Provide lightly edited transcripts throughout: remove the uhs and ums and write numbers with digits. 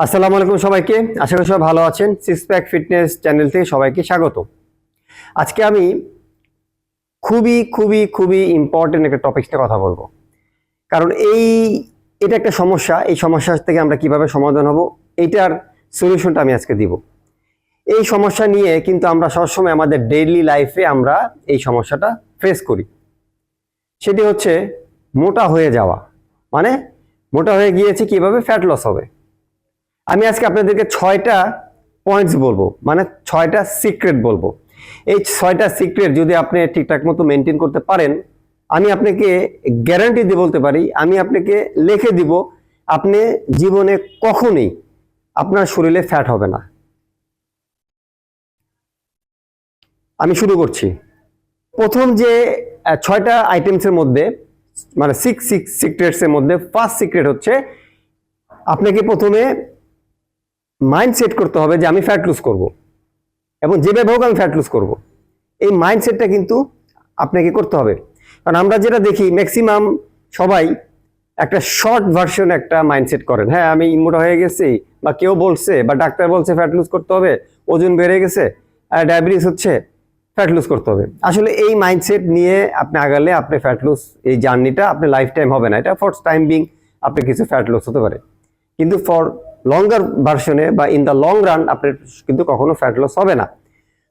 আসসালামু আলাইকুম সবাইকে। আশা করি সবাই ভালো আছেন। সিক্স প্যাক ফিটনেস চ্যানেল থেকে সবাইকে স্বাগত। আজকে আমি খুবই খুবই খুবই ইম্পর্টেন্ট একটা টপিকস নিয়ে কথা বলবো। কারণ এটা একটা সমস্যা। এই সমস্যা থেকে আমরা কিভাবে সমাধান হব, এইটার সলিউশনটা আমি আজকে দিব। এই সমস্যা নিয়ে কিন্তু আমরা সবসময় আমাদের ডেইলি লাইফে আমরা এই সমস্যাটা ফেস করি। সেটি হচ্ছে মোটা হয়ে যাওয়া। মানে মোটা হয়ে গিয়েছে, কিভাবে ফ্যাট লস হবে। আমি আজকে আপনাদেরকে 6টা পয়েন্টস বলবো, মানে 6টা সিক্রেট বলবো। এই 6টা সিক্রেট যদি আপনি ঠিকঠাক মতো মেনটেন করতে পারেন, আমি আপনাকে গ্যারান্টি দিয়ে বলতে পারি, আমি আপনাকে লিখে দিব, আপনি জীবনে কখনোই আপনার শরীরে ফ্যাট হবে না। আমি শুরু করছি। প্রথম যে 6টা আইটেমসের মধ্যে, মানে সিক্স সিক্রেটসের মধ্যে ফার্স্ট সিক্রেট হচ্ছে, আপনাকে প্রথমে মাইন্ড সেট করতে হবে যে আমি ফ্যাট লুজ করব, এবং যেভাবে হোক আমি ফ্যাট লুজ করব। এই মাইন্ডসেটটা কিন্তু আপনাকে করতে হবে। কারণ আমরা যেটা দেখি, ম্যাক্সিমাম সবাই একটা শর্ট ভার্সন একটা মাইন্ডসেট করেন। হ্যাঁ, আমি মোটা হয়ে গেছি, বা কেউ বলছে, বা ডাক্তার বলছে ফ্যাট লুজ করতে হবে, ওজন বেড়ে গেছে, ডায়াবেটিস হচ্ছে, ফ্যাট লুজ করতে হবে। আসলে এই মাইন্ডসেট নিয়ে আপনি আগালে আপনি ফ্যাট লুজ এই জার্নিটা আপনি লাইফ টাইম হবে না। এটা ফর টাইম বিং আপনি কিছু ফ্যাট লুজ হতে পারে, কিন্তু ফর লঙ্গার ভার্সনে বা ইন দ্য লং রান আপনার কিন্তু কখনো ফ্যাট লস হবে না।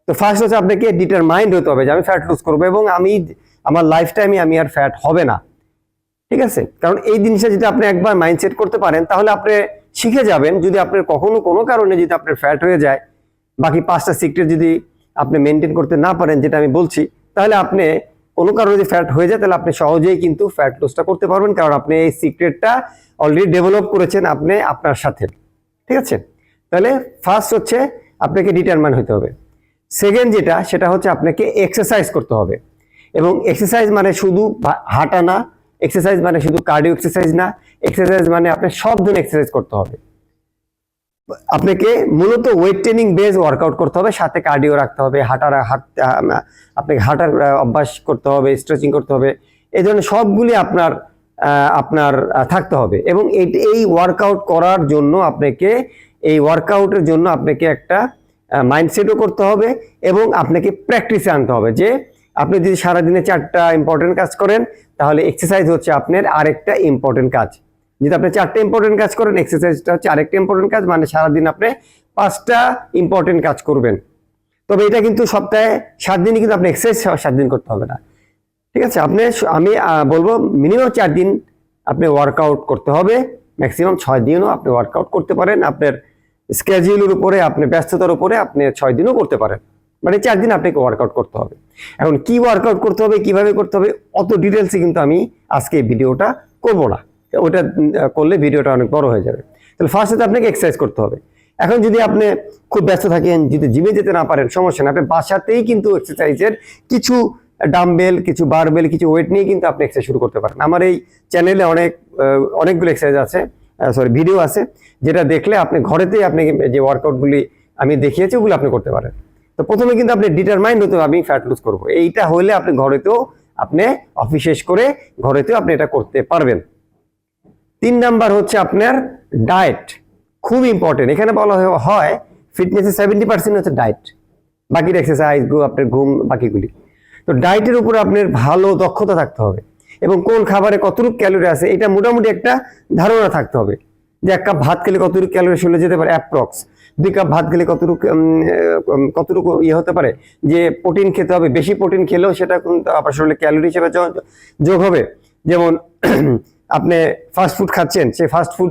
তো ফার্স্ট হচ্ছে আপনাকে ডিটারমাইন্ড হতে হবে যে আমি ফ্যাট লুজ করবো, এবং আমার লাইফ টাইমে আমি আর ফ্যাট হবে না। ঠিক আছে? কারণ এই জিনিসটা যদি আপনি একবার মাইন্ডসেট করতে পারেন, তাহলে আপনি শিখে যাবেন। যদি আপনার কখনো কোনো কারণে যদি আপনার ফ্যাট হয়ে যায়, বাকি 5টা সিক্রেট যদি আপনি মেনটেন করতে না পারেন, যেটা আমি বলছি, তাহলে আপনি কোনো কারণে যদি ফ্যাট হয়ে যায়, তাহলে আপনি সহজেই কিন্তু ফ্যাট লসটা করতে পারবেন। কারণ আপনি এই সিক্রেটটা অলরেডি ডেভেলপ করেছেন আপনি আপনার সাথে। ঠিক আছে? তাহলে ফার্স্ট হচ্ছে আপনাকে ডিটারমাইন হতে হবে। সেকেন্ড যেটা, সেটা হচ্ছে আপনাকে এক্সারসাইজ করতে হবে। এবং এক্সারসাইজ মানে শুধু হাঁটা না, এক্সারসাইজ মানে শুধু কার্ডিও এক্সারসাইজ না, এক্সারসাইজ মানে আপনার সব ধরনের এক্সারসাইজ করতে হবে। আপনাকে মূলত ওয়েট ট্রেনিং বেস ওয়ার্কআউট করতে হবে, সাথে কার্ডিও রাখতে হবে, আপনাকে হাঁটার অভ্যাস করতে হবে, স্ট্রেচিং করতে হবে। এই ধরনের সবগুলি আপনার আপনার থাকতে হবে। এবং এই ওয়ার্কআউট করার জন্য আপনাকে একটা মাইন্ডসেটও করতে হবে, এবং আপনাকে প্র্যাকটিসে আনতে হবে। যে আপনি যদি সারাদিনে 4টা ইম্পর্টেন্ট কাজ করেন, তাহলে এক্সারসাইজ হচ্ছে আপনার আরেকটা ইম্পর্টেন্ট কাজ। যদি আপনি 4টা ইম্পর্টেন্ট কাজ করেন, এক্সারসাইজটা হচ্ছে আরেকটা ইম্পর্টেন্ট কাজ। মানে সারাদিন আপনি 5টা ইম্পর্টেন্ট কাজ করবেন। তবে এটা কিন্তু সপ্তাহে 7 দিনই কিন্তু আপনি এক্সারসাইজ 7 দিন করতে হবে না। ঠিক আছে? আমি বলবো মিনিমাম 4 দিন আপনি ওয়ার্কআউট করতে হবে, ম্যাক্সিমাম 6 দিনও আপনি ওয়ার্কআউট করতে পারেন। আপনার স্কেডিউলের উপরে, আপনার ব্যস্ততার উপরে আপনি 6 দিনও করতে পারেন। মানে 4 দিন আপনাকে ওয়ার্কআউট করতে হবে। এখন কি ওয়ার্কআউট করতে হবে, কিভাবে করতে হবে, অত ডিটেলসে কিন্তু আমি আজকে এই ভিডিওটা করব না। ওটা করলে ভিডিওটা অনেক বড় হয়ে যাবে। তাহলে ফার্স্টে আপনাকে এক্সারসাইজ করতে হবে। এখন যদি আপনি খুব ব্যস্ত থাকেন, যদি জিমে যেতে না পারেন, সমস্যা না, আপনি বাসাতেই কিন্তু এক্সারসাইজের কিছু ডাম্বেল, কিছু বারবেল, কিছু ওয়েট নিয়ে কিন্তু আপনি এক্সারসাইজ শুরু করতে পারেন। আমার এই চ্যানেলে অনেকগুলো এক্সারসাইজ আছে, ভিডিও আছে, যেটা দেখলে আপনি ঘরেতেই আপনি যে ওয়ার্কআউটগুলি আমি দেখিয়েছি ওগুলো আপনি করতে পারেন। তো প্রথমে কিন্তু আপনি ডিটারমাইন্ড হতে হবে আমি ফ্যাট লুজ করবো। এইটা হলে আপনি ঘরেতেও, আপনি অফিস শেষ করে ঘরেতেও আপনি এটা করতে পারবেন। 3 নাম্বার হচ্ছে আপনার ডায়েট। খুব ইম্পর্টেন্ট। এখানে বলা হয় ফিটনেসের 70% হচ্ছে ডায়েট, বাকির এক্সারসাইজ, আপনার ঘুম, বাকিগুলি। তো ডায়েটের উপর আপনার ভালো দক্ষতা থাকতে হবে, এবং কোন খাবারে কতটুকু ক্যালোরি আছে এটা মোটামুটি একটা ধারণা থাকতে হবে। যে 1 কাপ ভাত খেলে কতটুকু ক্যালোরি চলে যেতে পারে অ্যাপ্রক্স, 2 কাপ ভাত খেলে কতটুকু হতে পারে। যে প্রোটিন খেতে হবে, বেশি প্রোটিন খেলেও সেটা কিন্তু আপনার শরীরে ক্যালোরি হিসেবে যোগ হবে। যেমন আপনি ফাস্ট ফুড খাচ্ছেন, সেই ফাস্ট ফুড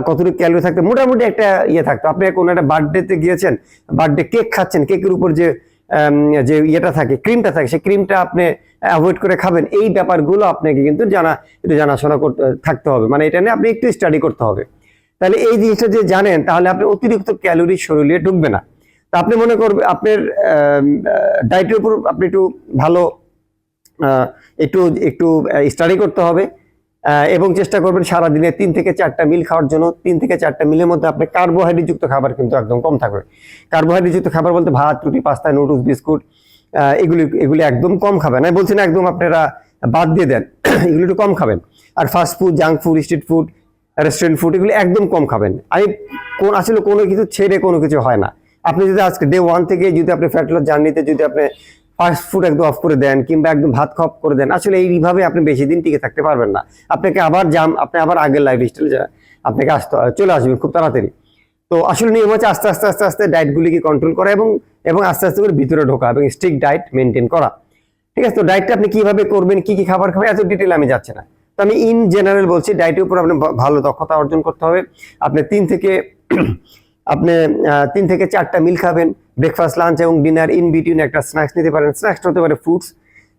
কতটুকু ক্যালোরি থাকতে মোটামুটি একটা থাকতো। আপনি কোনো একটা বার্থডেতে গিয়েছেন, বার্থডে কেক খাচ্ছেন, কেকের উপর যে ইয়েটা থাকে, ক্রিমটা থাকে, সেই ক্রিমটা আপনি অ্যাভয়েড করে খাবেন। এই ব্যাপারগুলো আপনাকে কিন্তু জানাশোনা করতে থাকতে হবে। মানে এটা নিয়ে আপনি একটু স্টাডি করতে হবে। তাহলে এই জিনিসটা যে জানেন, তাহলে আপনি অতিরিক্ত ক্যালোরি শরীরে ঢুকবে না। তো আপনি মনে করবেন আপনার ডায়েটের উপর আপনি একটু ভালো একটু স্টাডি করতে হবে, এবং চেষ্টা করবেন সারাদিনে 3 থেকে 4টা মিল খাওয়ার জন্য। 3 থেকে 4টা মিলের মধ্যে আপনি কার্বোহাইড্রেট যুক্ত খাবার কিন্তু একদম কম থাকবে। কার্বোহাইড্রেট যুক্ত খাবার বলতে ভাত, রুটি, পাস্তা, নুডলস, বিস্কুট, এগুলি একদম কম খাবেন। আমি বলছি না একদম আপনারা বাদ দিয়ে দেন, এগুলো একটু কম খাবেন। আর fast food, junk food, street food, restaurant food, এগুলো একদম কম খাবেন। আমি আসলে কোনো কিছু ছেড়ে কোনো কিছু হয় না। আপনি যদি আজকে ডে 1 থেকে যদি আপনি ফ্যাট লস জার্নিতে যদি আপনি ফাস্ট ফুড একদম অফ করে দেন কিংবা একদম ভাত খাওয়া করে দেন, আসলে এইভাবে আপনি বেশি দিন টিকে থাকতে পারবেন না। আপনি আবার আগের লাইফ স্টাইল আপনাকে চলে আসবেন খুব তাড়াতাড়ি। তো আসলে নিয়ম হচ্ছে আস্তে আস্তে আস্তে আস্তে ডায়েটগুলিকে কন্ট্রোল করা এবং আস্তে আস্তে করে ভিতরে ঢোকা এবং স্ট্রিক্ট ডায়েট মেনটেন করা। ঠিক আছে, তো ডায়েটটা আপনি কিভাবে করবেন, কি কি খাবার খাবেন, এত ডিটেল আমি যাচ্ছি না। তো আমি ইন জেনারেল বলছি, ডায়েটের উপর আপনি ভালো দক্ষতা অর্জন করতে হবে। আপনি 3 থেকে 4টা মিল খাবেন, ব্রেকফাস্ট, লাঞ্চ এবং ডিনার, ইন বিটুইন একটা স্ন্যাক্স নিতে পারেন। স্ন্যাক্স হতে পারে ফ্রুটস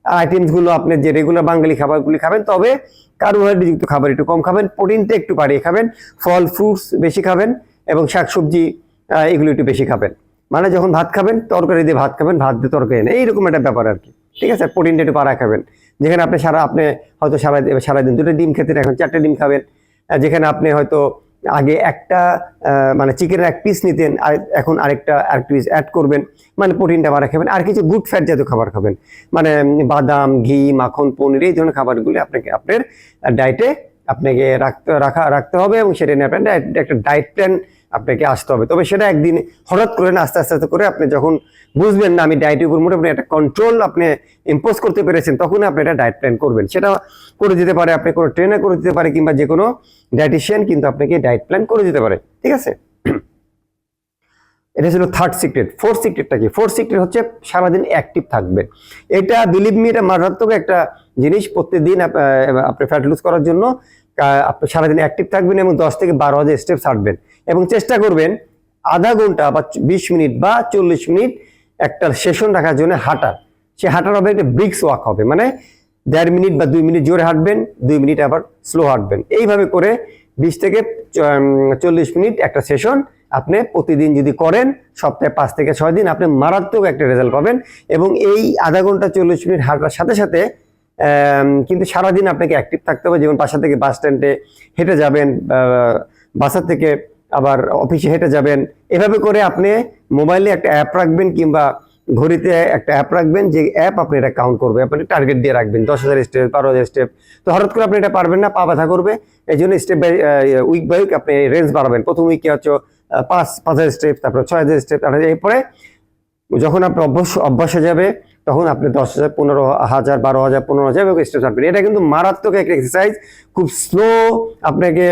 আইটেমস গুলো, আপনি যে রেগুলার বাঙালি খাবারগুলি খাবেন, তবে কার্বোহাইড্রেট যুক্ত খাবার একটু কম খাবেন, প্রোটিনটা একটু বাড়িয়ে খাবেন, ফল ফ্রুটস বেশি খাবেন এবং শাকসবজি এগুলো একটু বেশি খাবেন। মানে যখন ভাত খাবেন তরকারি দিয়ে ভাত খাবেন, ভাত দিয়ে তরকারি নেই, এইরকম একটা ব্যাপার আর কি। ঠিক আছে, প্রোটিনটা একটু বাড়া খাবেন। যেখানে আপনি হয়তো সারাদিন 2টা ডিম খেতেন, এখন 4টে ডিম খাবেন। যেখানে আপনি হয়তো আগে একটা মানে চিকেনের 1 পিস নিতেন, আর এখন আরেক পিস অ্যাড করবেন, মানে প্রোটিনটা বাড়া খাবেন। আর কিছু গুড ফ্যাট জাতীয় খাবার খাবেন, মানে বাদাম, ঘি, মাখন, পনির, এই ধরনের খাবারগুলি আপনার ডায়েটে আপনাকে রাখতে হবে এবং সেটা নিয়ে আপনার একটা ডায়েট প্ল্যান আপনাকে আসতে হবে। তবে সেটা একদিন হঠাৎ করে না, আস্তে আস্তে করে আপনি যখন বুঝবেন না আমি ডায়েটের উপর মোটামুটি একটা কন্ট্রোল আপনি ইম্পোজ করতে পেরেছেন, তখন আপনি একটা ডায়েট প্ল্যান করবেন। সেটা করে দিতে পারে আপনি কোনো ট্রেনার করে দিতে পারে কিংবা যে কোনো ডায়েটিশিয়ান কিন্তু আপনাকে ডায়েট প্ল্যান করে দিতে পারে। ঠিক আছে, এটা ছিল 3rd সিক্রেট। 4th সিক্রেটটা কি? 4th সিক্রেট হচ্ছে সারাদিন অ্যাক্টিভ থাকবেন। এটা বিলিভ মি, এটা মারাত্মক একটা জিনিস। প্রত্যেকদিন আপনি ফ্যাট লুজ করার জন্য আপনি সারাদিন অ্যাক্টিভ থাকবেন এবং 10 থেকে 12,000 স্টেপস হাঁটবেন এবং চেষ্টা করবেন আধা ঘন্টা বা 20 মিনিট বা 40 মিনিট একটা সেশন রাখার জন্য হাঁটার। সে হাঁটার হবে একটা ব্রিক্স ওয়াক হবে, মানে 1.5 মিনিট বা 2 মিনিট জোরে হাঁটবেন, 2 মিনিট আবার স্লো হাঁটবেন। এইভাবে করে 20 থেকে 40 মিনিট একটা সেশন আপনি প্রতিদিন যদি করেন, সপ্তাহে 5 থেকে 6 দিন, আপনি মারাত্মক একটা রেজাল্ট পাবেন। এবং এই আধা ঘন্টা 40 মিনিট হাঁটার সাথে সাথে কিন্তু সারাদিন আপনাকে অ্যাক্টিভ থাকতে হবে। যেমন বাসা থেকে বাস স্ট্যান্ডে হেঁটে যাবেন, বাসা থেকে আবার অফিসে হেঁটে যাবেন। এভাবে করে আপনি মোবাইলে একটা অ্যাপ রাখবেন কিংবা ঘড়িতে একটা অ্যাপ রাখবেন, যে অ্যাপ আপনি এটা কাউন্ট করবে, আপনি টার্গেট দিয়ে রাখবেন 10,000 স্টেপ, 12,000 স্টেপ। তো হঠাৎ করে আপনি এটা পারবেন না, পা ব্যথা করবে। এই জন্য step by week by week আপনি রেঞ্জ বাড়াবেন। প্রথম উইকে হচ্ছে 5,000 স্টেপ, তারপরে 6,000 স্টেপ, এরপরে যখন আপনি অভ্যাস হয়ে যাবে তখন আপনি 10,000, 15,000, 12,000, 15,000 স্টেপ হাঁটবেন। এটা কিন্তু মারাত্মক একটা এক্সারসাইজ, খুব স্লো, আপনাকে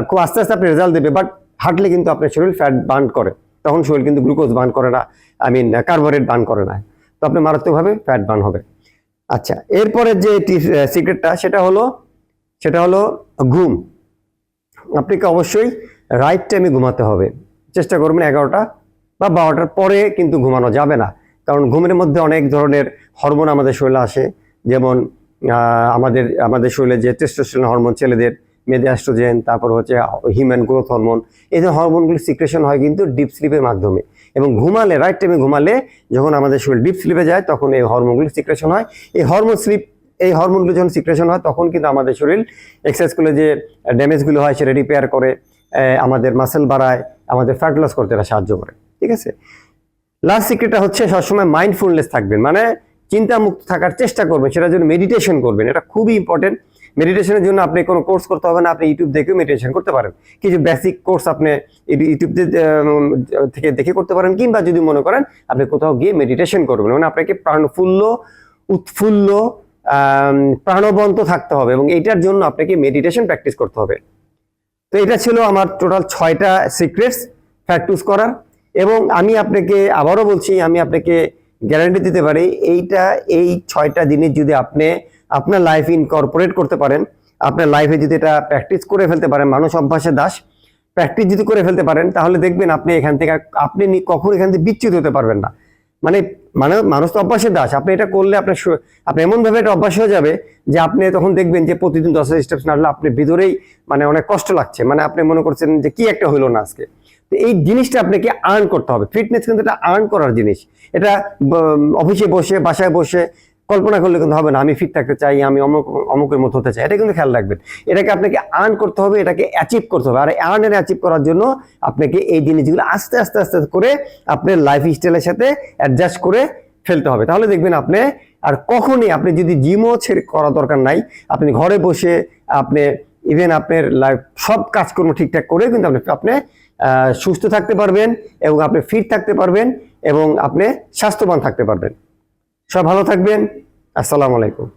খুব আস্তে আস্তে আপনি রেজাল্ট দেবে। বাট হাঁটলে কিন্তু আপনার শরীর ফ্যাট বার্ন করে, তখন শরীর কিন্তু গ্লুকোজ বার্ন করে না, কার্বোহাইড্রেট বার্ন করে না। তো আপনি মারাত্মকভাবে ফ্যাট বার্ন হবে। আচ্ছা, এরপরে যে সিক্রেটটা সেটা হলো ঘুম। আপনাকে অবশ্যই রাইট টাইমে ঘুমাতে হবে। চেষ্টা করবেন 11টা বা 12টার পরে কিন্তু ঘুমানো যাবে না, কারণ ঘুমের মধ্যে অনেক ধরনের হরমোন আমাদের শরীরে আসে। যেমন আমাদের শরীরে যে টেস্টোস্টেরন হরমোন, ছেলেদের মেয়েদের অ্যাস্ট্রোজেন, তারপর হচ্ছে হিউম্যান গ্রোথ হরমোন, এই যে হরমোনগুলো সিক্রেশন হয় কিন্তু ডিপ স্লিপের মাধ্যমে। এবং ঘুমালে, রাইট টাইমে ঘুমালে, যখন আমাদের শরীর ডিপ স্লিপে যায় তখন এই হরমোনগুলো সিক্রেশন হয়। এই হরমোনগুলো যখন সিক্রেশন হয় তখন কিন্তু আমাদের শরীর এক্সারসাইজ করলে যে ড্যামেজগুলো হয় সেটা রিপেয়ার করে, আমাদের মাসেল বাড়ায়, আমাদের ফ্যাট লস করতে এটা সাহায্য করে। ঠিক আছে, লাস্ট সিক্রেটটা হচ্ছে সবসময় মাইন্ডফুলনেস থাকবেন, মানে চিন্তামুক্ত থাকার চেষ্টা করবেন। সেটার জন্য মেডিটেশন করবেন, এটা খুবই ইম্পর্টেন্ট। মেডিটেশনের জন্য আপনি কোনো কোর্স করতে হবে না, আপনি ইউটিউব দেখেও মেডিটেশন করতে পারেন। কিছু বেসিক কোর্স আপনি ইউটিউব থেকে দেখে করতে পারেন, কিংবা যদি মনে করেন আপনি কোথাও গিয়ে মেডিটেশন করবেন, মানে আপনাকে উৎফুল্ল প্রাণবন্ত থাকতে হবে এবং এইটার জন্য আপনাকে মেডিটেশন প্র্যাকটিস করতে হবে। তো এটা ছিল আমার টোটাল 6টা সিক্রেটস ফ্যাট লুজ করার। এবং আমি আপনাকে আবারও বলছি, আমি আপনাকে গ্যারান্টি দিতে পারি, এই 6টা জিনিস যদি আপনি আপনার লাইফে ইনকর্পোরেট করতে পারেন, আপনার লাইফে যদি এটা প্র্যাকটিস করে ফেলতে পারেন, মানুষ অভ্যাসের দাস, প্র্যাকটিস যদি করে ফেলতে পারেন, তাহলে দেখবেন আপনি কখনো এখান থেকে বিচ্যুত হতে পারবেন না। মানে মানুষ তো অভ্যাসের দাস। আপনি এটা করলে আপনি এমন ভাবে এটা অভ্যাস হয়ে যাবে যে আপনি তখন দেখবেন যে প্রতিদিন 10,000 স্টেপস নাড়লে আপনার ভিতরেই মানে অনেক কষ্ট লাগছে, মানে আপনি মনে করছেন যে কি একটা হইলো না আজকে। তো এই জিনিসটা আপনাকে আর্ন করতে হবে। ফিটনেস কিন্তু এটা আর্ন করার জিনিস। এটা অফিসে বসে, বাসায় বসে কল্পনা করলে কিন্তু হবে না, আমি ফিট থাকতে চাই, আমি অমুকের মতো হতে চাই। এটা কিন্তু খেয়াল রাখবেন, এটাকে আপনাকে আর্ন করতে হবে, এটাকে অ্যাচিভ করতে হবে। আর আর্ন এন্ড অ্যাচিভ করার জন্য আপনাকে এই জিনিসগুলো আস্তে আস্তে আস্তে করে আপনার লাইফ স্টাইলের সাথে অ্যাডজাস্ট করে ফেলতে হবে। তাহলে দেখবেন আপনি আর কখনই, আপনি যদি জিমও করা দরকার নাই, আপনি ঘরে বসে আপনি ইভেন আপনার লাইফ সব কাজকর্ম ঠিকঠাক করে কিন্তু আপনি সুস্থ থাকতে পারবেন এবং আপনি ফিট থাকতে পারবেন এবং আপনি স্বাস্থ্যবান থাকতে পারবেন। সব ভালো থাকবেন। আসসালামু আলাইকুম।